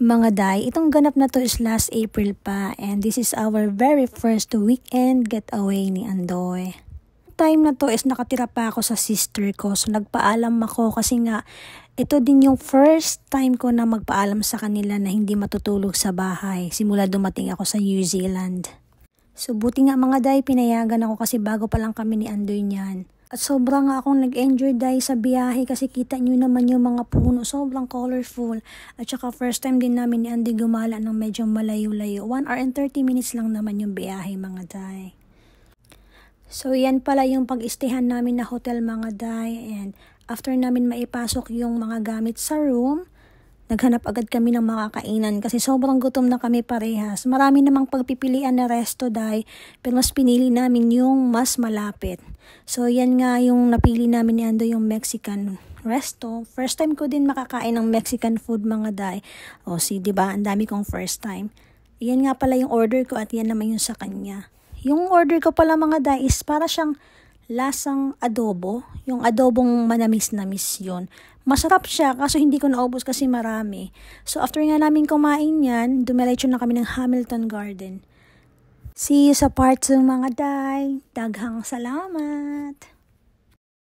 Mga day, itong ganap na to is last April pa and this is our very first weekend getaway ni Andoy. Time na to is nakatira pa ako sa sister ko, so nagpaalam ako kasi nga ito din yung first time ko na magpaalam sa kanila na hindi matutulog sa bahay simula dumating ako sa New Zealand. So buti nga mga day, pinayagan ako kasi bago pa lang kami ni Andoy niyan. At sobrang nga akong nag-enjoy dahil sa biyahe kasi kita nyo naman yung mga puno, sobrang colorful. At saka first time din namin ni Andy gumala ng medyo malayo-layo. 1 hour and 30 minutes lang naman yung biyahe mga day. So yan pala yung pag-istehan namin na hotel mga day. And after namin maipasok yung mga gamit sa room, naghanap agad kami ng makakainan kasi sobrang gutom na kami parehas. Marami namang pagpipilian na resto day, pero mas pinili namin yung mas malapit. So yan nga yung napili namin ni Ando, yung Mexican resto. First time ko din makakain ng Mexican food mga day. O diba, ang dami kong first time. Yan nga pala yung order ko at yan naman yung sa kanya. Yung order ko pala mga day is para siyang lasang adobo. Yung adobong manamis-namis yun. Masarap siya kaso hindi ko naubos kasi marami. So after nga namin kumain yan, dumiretso na kami ng Hamilton Garden. See you sa part 2 mga day. Daghang salamat!